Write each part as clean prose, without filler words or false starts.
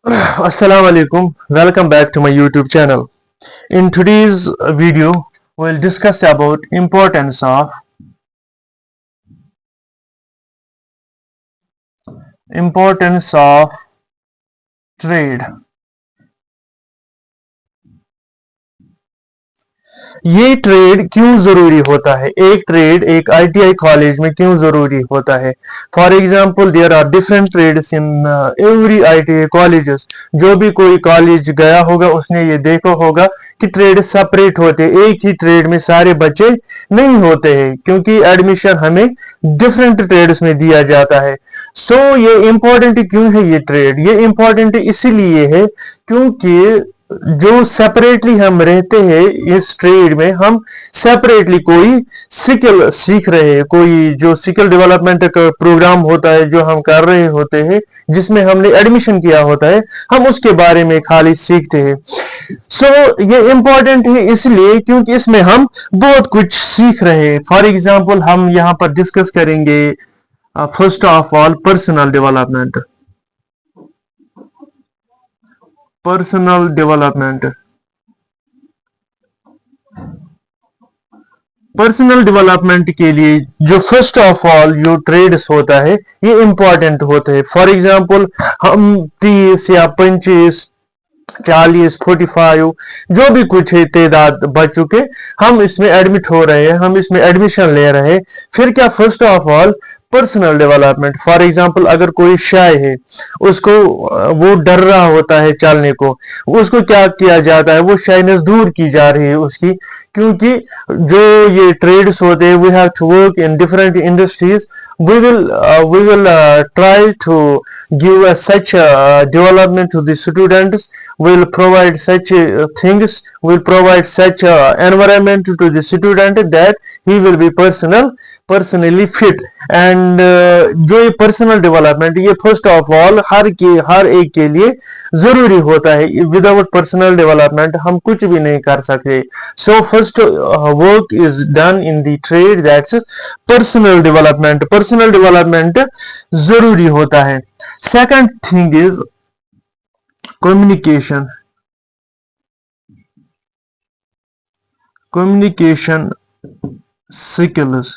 Assalamu alaikum. Welcome back to my YouTube channel. In today's video, we'll discuss about importance of trade. ये trade क्यों जरूरी होता है? एक ट्रेड एक आईटीआई कॉलेज में क्यों जरूरी होता है? For example there are different trades in every ITI colleges. जो भी कोई कॉलेज गया होगा उसने ये देखा होगा कि ट्रेड सेपरेट होते हैं। एक ही ट्रेड में सारे बच्चे नहीं होते हैं क्योंकि एडमिशन हमें डिफरेंट ट्रेड्स में दिया जाता है। सो ये इम्पोर्टेंट क्यों है? ये ट्रेड ये इम्पोर्टेंट इसीलिए है क्योंकि जो सेपरेटली हम रहते हैं इस ट्रेड में, हम सेपरेटली कोई स्किल सीख रहे हैं, कोई जो स्किल डेवलपमेंट का प्रोग्राम होता है जो हम कर रहे होते हैं, जिसमें हमने एडमिशन किया होता है, हम उसके बारे में खाली सीखते हैं। सो ये इम्पोर्टेंट है इसलिए क्योंकि इसमें हम बहुत कुछ सीख रहे हैं। फॉर एग्जाम्पल हम यहाँ पर डिस्कस करेंगे first of all personal development के लिए जो फर्स्ट ऑफ ऑल जो ट्रेड्स होता है ये इंपॉर्टेंट होते हैं। फॉर एग्जांपल हम 30 या 25 40 45 जो भी कुछ है तादाद बच्चों के, हम इसमें एडमिट हो रहे हैं, हम इसमें एडमिशन ले रहे हैं। फिर क्या? First of all personal development. For example अगर कोई शाय है, उसको वो डर रहा होता है चलने को, उसको क्या किया जाता है? वो शाइनेस दूर की जा रही है उसकी, क्योंकि जो ये ट्रेड्स होते हैं, we have to work in different industries. We will try to give such development to the students, will provide such things, will provide such environment to the student that he will be personally fit। And जो ये personal development ये first of all हर एक के लिए जरूरी होता है। Without personal development हम कुछ भी नहीं कर सकते। So first work is done in the trade, that's personal development. Personal development जरूरी होता है। Second thing is communication. Communication skills,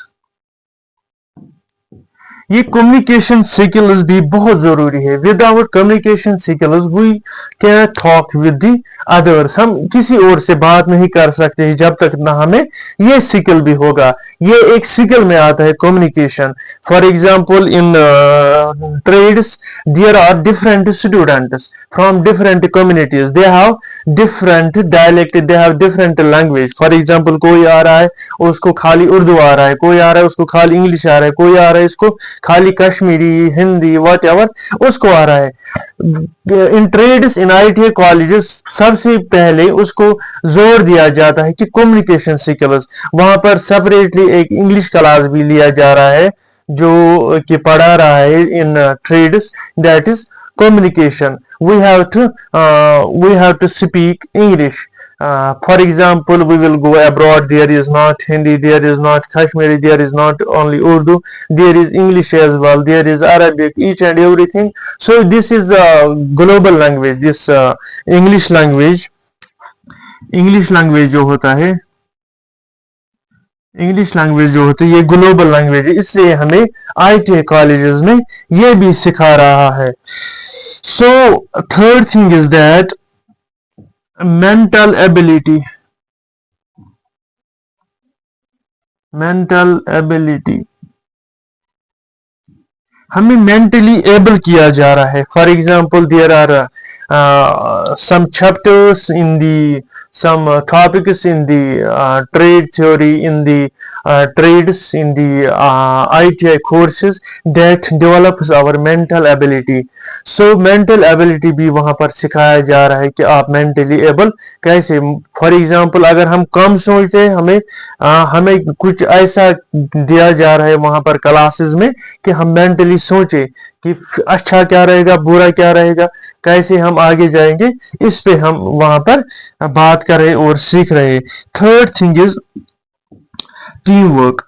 ये कम्युनिकेशन स्किल्स भी बहुत जरूरी है। Without communication skills we can talk with the others. हम किसी और से बात नहीं कर सकते जब तक ना हमें ये स्किल भी होगा। ये एक स्किल में आता है communication. For example in trades there are different students from different communities, they have different dialect, they have different language। for example कोई आ रहा है उसको खाली उर्दू आ रहा है, कोई आ रहा है उसको खाली इंग्लिश आ रहा है, कोई आ रहा है इसको खाली कश्मीरी हिंदी वट एवर उसको आ रहा है। In trades in ITI colleges सबसे पहले उसको जोर दिया जाता है कि कम्युनिकेशन स्किल्स। वहां पर सेपरेटली एक इंग्लिश क्लास भी लिया जा रहा है जो कि पढ़ा रहा है in trades, that is communication। We have to speak English। For example, we will go abroad, there is not Hindi, there is not Kashmiri, there is not only Urdu, there is English as well, there is Arabic, each and everything। So this is a global language, this English language जो होता है, English language जो होती है ये global language है, इसलिए हमें आईटीआई कॉलेजेस में ये भी सिखा रहा है। So third thing is that mental ability. हमें मेंटली एबल किया जा रहा है। For example there are some chapters in the some topics in the trade theory, in the trades, in the ITI courses that develops our mental ability। so mental ability भी वहां पर सिखाया जा रहा है कि आप mentally able कैसे। फॉर एग्जाम्पल अगर हम कम सोचते हैं, हमें कुछ ऐसा दिया जा रहा है वहां पर क्लासेस में कि हम मेंटली सोचे कि अच्छा क्या रहेगा, बुरा क्या रहेगा, कैसे हम आगे जाएंगे, इस पे हम वहां पर बात कर रहे और सीख रहे। Third thing is team work.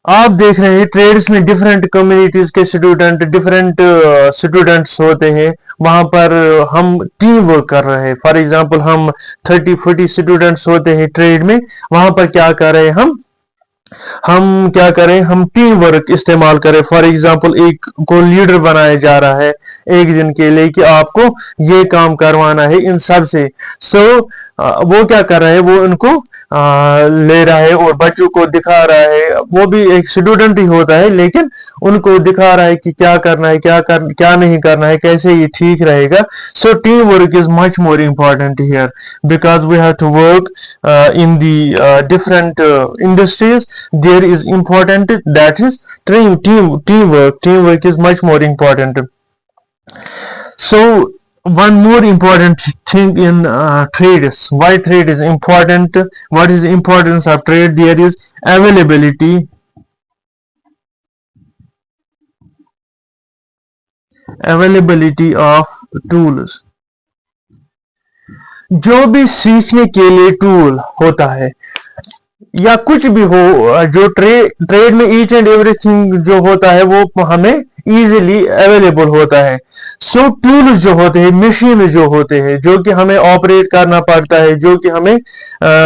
आप देख रहे हैं ट्रेड्स में डिफरेंट कम्युनिटीज के स्टूडेंट, डिफरेंट स्टूडेंट्स होते हैं। वहां पर हम टीम वर्क कर रहे हैं। फॉर एग्जांपल हम 30-40 स्टूडेंट्स होते हैं ट्रेड में। वहां पर क्या कर रहे हैं हम क्या करें, हम टीम वर्क इस्तेमाल करें। फॉर एग्जांपल एक को लीडर बनाया जा रहा है एक दिन के लिए कि आपको ये काम करवाना है इन सब से। सो वो क्या कर रहा है, वो उनको ले रहा है और बच्चों को दिखा रहा है। वो भी एक स्टूडेंट ही होता है, लेकिन उनको दिखा रहा है कि क्या करना है, क्या नहीं करना है, कैसे ये ठीक रहेगा। So team work is much more important here because we have to work in the different industries. There is important, that is teamwork. Teamwork is much more important. So one more important thing in trade is why trade is important. What is the importance of trade? There is availability of tools. जो भी सीखने के लिए tool होता है या कुछ भी हो, जो ट्रेड में ईच एंड एवरीथिंग जो होता है वो हमें इजीली अवेलेबल होता है। सो टूल्स जो होते हैं, मशीन जो होते हैं, जो कि हमें ऑपरेट करना पड़ता है, जो कि हमें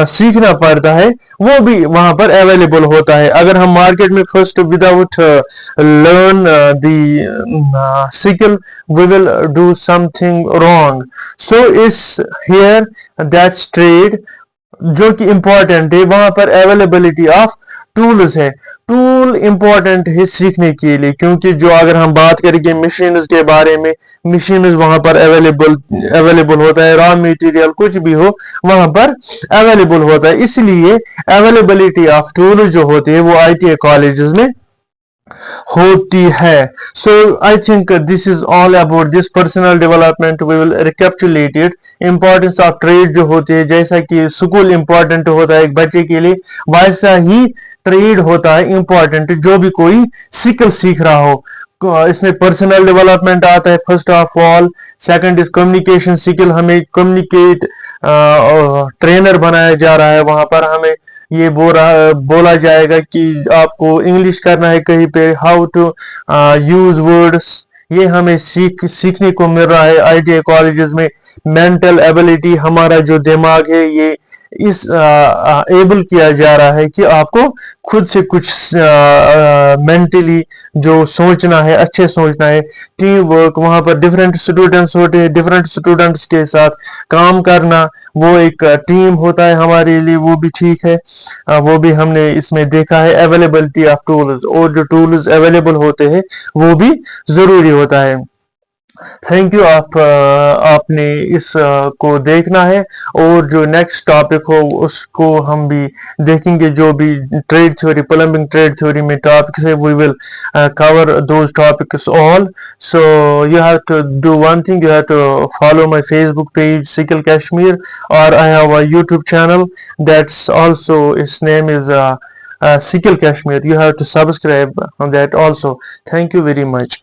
सीखना पड़ता है, वो भी वहां पर अवेलेबल होता है। अगर हम मार्केट में first without learn the skill we will do something wrong. So is here that's trade जो कि इंपॉर्टेंट है। वहां पर अवेलेबिलिटी ऑफ टूल्स है। टूल इंपॉर्टेंट है सीखने के लिए, क्योंकि जो अगर हम बात करेंगे मशीन के बारे में, मशीन वहां पर अवेलेबल होता है। रॉ मटेरियल कुछ भी हो वहां पर अवेलेबल होता है। इसलिए अवेलेबिलिटी ऑफ टूल्स जो होते हैं वो ITA कॉलेजेस में होती है। So I think this is all about this personal development. We will recapitulate it. Importance of trade जो होती है, जैसा कि स्कूल इंपॉर्टेंट होता है एक बच्चे के लिए, वैसा ही ट्रेड होता है इंपॉर्टेंट। जो भी कोई स्किल सीख रहा हो, इसमें पर्सनल डेवलपमेंट आता है first of all. Second is communication skill, हमें कम्युनिकेट ट्रेनर बनाया जा रहा है। वहां पर हमें ये बोला जाएगा कि आपको इंग्लिश करना है कहीं पे, हाउ टू यूज वर्ड्स, ये हमें सीखने को मिल रहा है ITA कॉलेजेस में। मेंटल एबिलिटी, हमारा जो दिमाग है ये इस एबल किया जा रहा है कि आपको खुद से कुछ मेंटली जो सोचना है, अच्छे सोचना है। टीम वर्क, वहां पर डिफरेंट स्टूडेंट्स होते हैं, डिफरेंट स्टूडेंट्स के साथ काम करना, वो एक टीम होता है हमारे लिए, वो भी ठीक है। वो भी हमने इसमें देखा है। अवेलेबिलिटी ऑफ टूल्स, और जो टूल्स अवेलेबल होते हैं वो भी जरूरी होता है। Thank you. आपने इस को देखना है, और जो नेक्स्ट टॉपिक हो उसको हम भी देखेंगे। जो भी trade theory, plumbing trade theory में टॉपिक्स है, we will cover those topics all. So you have to do one thing, you have to follow my Facebook page Sikil Kashmir, or I have a YouTube channel that's also, its name is Sikil Kashmir. You have to subscribe on that also. Thank you very much.